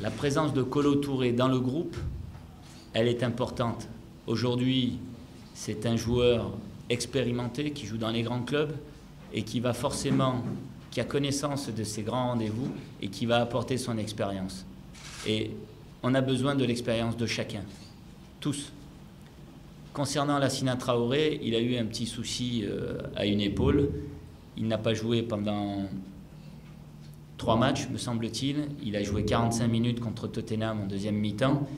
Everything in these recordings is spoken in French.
La présence de Kolo Touré dans le groupe, elle est importante. Aujourd'hui, c'est un joueur expérimenté qui joue dans les grands clubs et qui va forcément, qui a connaissance de ces grands rendez-vous et qui va apporter son expérience. Et on a besoin de l'expérience de chacun, tous. Concernant Lassina Traoré, il a eu un petit souci à une épaule. Il n'a pas joué pendant 3 matchs, me semble-t-il. Il a joué 45 minutes contre Tottenham en deuxième mi-temps.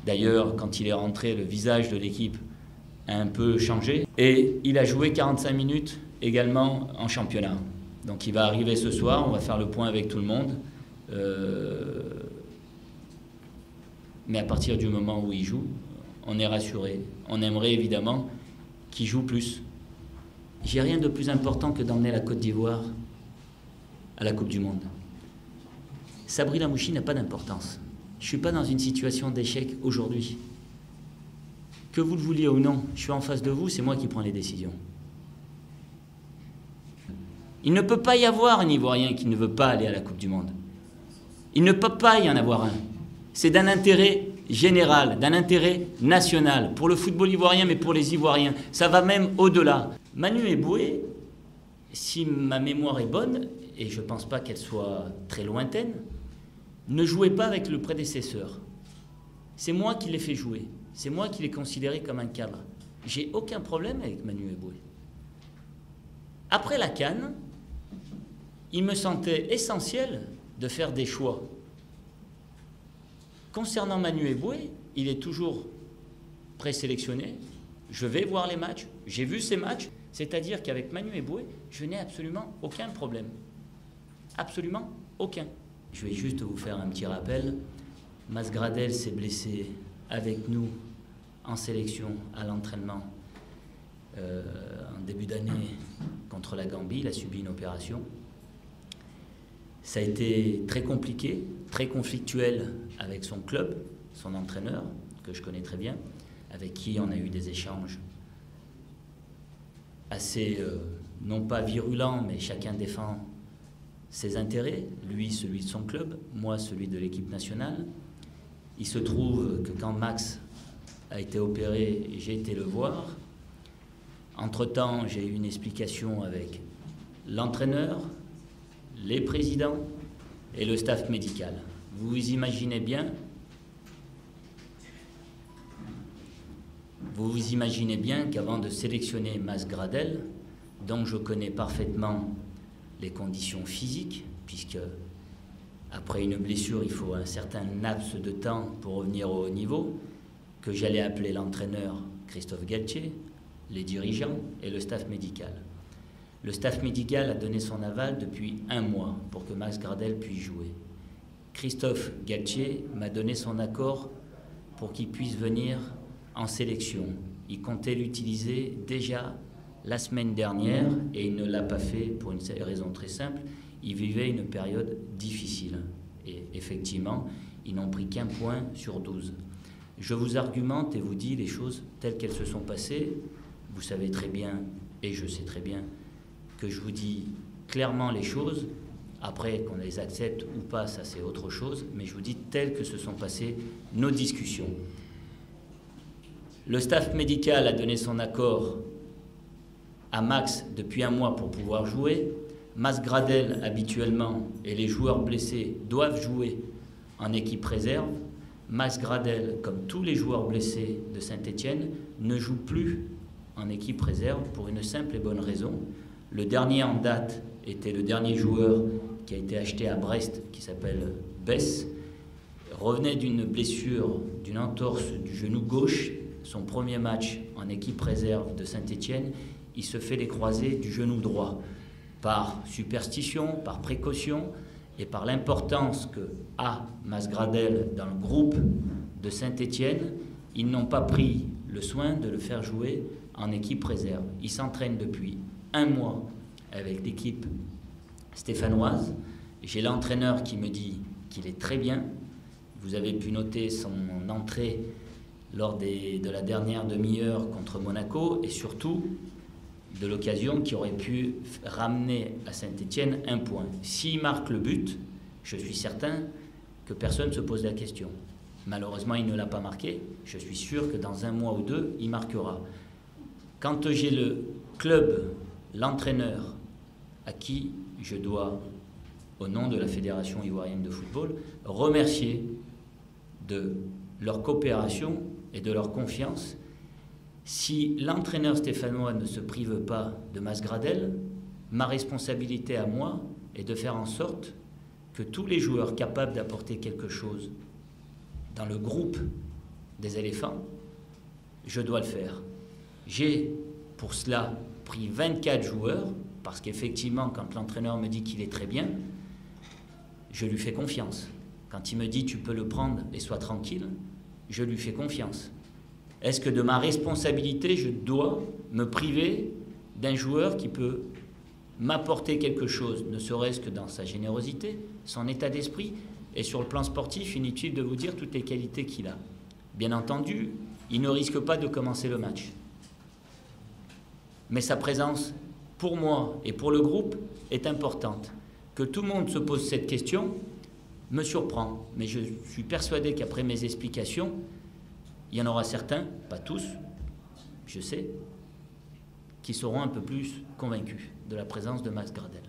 D'ailleurs, quand il est rentré, le visage de l'équipe a un peu changé. Et il a joué 45 minutes également en championnat. Donc il va arriver ce soir, on va faire le point avec tout le monde. Mais à partir du moment où il joue, on est rassuré. On aimerait évidemment qu'il joue plus. J'ai rien de plus important que d'emmener la Côte d'Ivoire à la Coupe du Monde. Sabri Lamouchi n'a pas d'importance. Je ne suis pas dans une situation d'échec aujourd'hui. Que vous le vouliez ou non, je suis en face de vous, c'est moi qui prends les décisions. Il ne peut pas y avoir un Ivoirien qui ne veut pas aller à la Coupe du Monde. Il ne peut pas y en avoir un. C'est d'un intérêt général, d'un intérêt national, pour le football ivoirien, mais pour les Ivoiriens. Ça va même au-delà. Manu Eboué, si ma mémoire est bonne, et je ne pense pas qu'elle soit très lointaine, ne jouait pas avec le prédécesseur. C'est moi qui l'ai fait jouer. C'est moi qui l'ai considéré comme un cadre. J'ai aucun problème avec Manu Eboué. Après la CAN, il me semblait essentiel de faire des choix. Concernant Manu Eboué, il est toujours présélectionné. Je vais voir les matchs. J'ai vu ces matchs. C'est-à-dire qu'avec Manu Eboué, je n'ai absolument aucun problème. Absolument aucun. Je vais juste vous faire un petit rappel. Mas Gradel s'est blessé avec nous en sélection à l'entraînement en début d'année contre la Gambie. Il a subi une opération. Ça a été très compliqué, très conflictuel avec son club, son entraîneur, que je connais très bien, avec qui on a eu des échanges assez, non pas virulents, mais chacun défend ses intérêts, lui celui de son club, moi celui de l'équipe nationale. Il se trouve que quand Max a été opéré, j'ai été le voir. Entre-temps, j'ai eu une explication avec l'entraîneur, les présidents et le staff médical. Vous imaginez bien qu'avant de sélectionner Mas Gradel, dont je connais parfaitement les conditions physiques, puisque après une blessure, il faut un certain laps de temps pour revenir au haut niveau, que j'allais appeler l'entraîneur Christophe Galtier, les dirigeants et le staff médical. Le staff médical a donné son aval depuis 1 mois pour que Mas Gradel puisse jouer. Christophe Galtier m'a donné son accord pour qu'il puisse venir en sélection. Il comptait l'utiliser déjà la semaine dernière et il ne l'a pas fait pour une raison très simple. Il vivait une période difficile et effectivement, ils n'ont pris qu'1 point sur 12. Je vous argumente et vous dis les choses telles qu'elles se sont passées. Vous savez très bien, et je sais très bien, que je vous dis clairement les choses. Après, qu'on les accepte ou pas, ça c'est autre chose, mais je vous dis telles que se sont passées nos discussions. Le staff médical a donné son accord à Max depuis 1 mois pour pouvoir jouer. Mas Gradel, habituellement, et les joueurs blessés doivent jouer en équipe réserve. Mas Gradel, comme tous les joueurs blessés de Saint-Étienne, ne joue plus en équipe réserve pour une simple et bonne raison. Le dernier en date était le dernier joueur qui a été acheté à Brest, qui s'appelle Bess, revenait d'une blessure, d'une entorse du genou gauche. Son premier match en équipe réserve de Saint-Étienne, il se fait les croisés du genou droit. Par superstition, par précaution et par l'importance que a Mas Gradel dans le groupe de Saint-Étienne, ils n'ont pas pris le soin de le faire jouer en équipe réserve. Il s'entraîne depuis 1 mois avec l'équipe stéphanoise. J'ai l'entraîneur qui me dit qu'il est très bien. Vous avez pu noter son entrée lors de la dernière demi-heure contre Monaco et surtout de l'occasion qui aurait pu ramener à Saint-Étienne un point. S'il marque le but, je suis certain que personne ne se pose la question. Malheureusement, il ne l'a pas marqué. Je suis sûr que dans un mois ou deux, il marquera. Quand j'ai le club, l'entraîneur, à qui je dois, au nom de la Fédération ivoirienne de football, remercier de leur coopération et de leur confiance. Si l'entraîneur stéphanois ne se prive pas de Masgradel, ma responsabilité à moi est de faire en sorte que tous les joueurs capables d'apporter quelque chose dans le groupe des éléphants, je dois le faire. J'ai pour cela pris 24 joueurs, parce qu'effectivement, quand l'entraîneur me dit qu'il est très bien, je lui fais confiance. Quand il me dit tu peux le prendre et sois tranquille, je lui fais confiance. Est-ce que de ma responsabilité, je dois me priver d'un joueur qui peut m'apporter quelque chose, ne serait-ce que dans sa générosité, son état d'esprit, et sur le plan sportif, inutile de vous dire toutes les qualités qu'il a. Bien entendu, il ne risque pas de commencer le match. Mais sa présence, pour moi et pour le groupe, est importante. Que tout le monde se pose cette question me surprend, mais je suis persuadé qu'après mes explications, il y en aura certains, pas tous, je sais, qui seront un peu plus convaincus de la présence de Masgradel.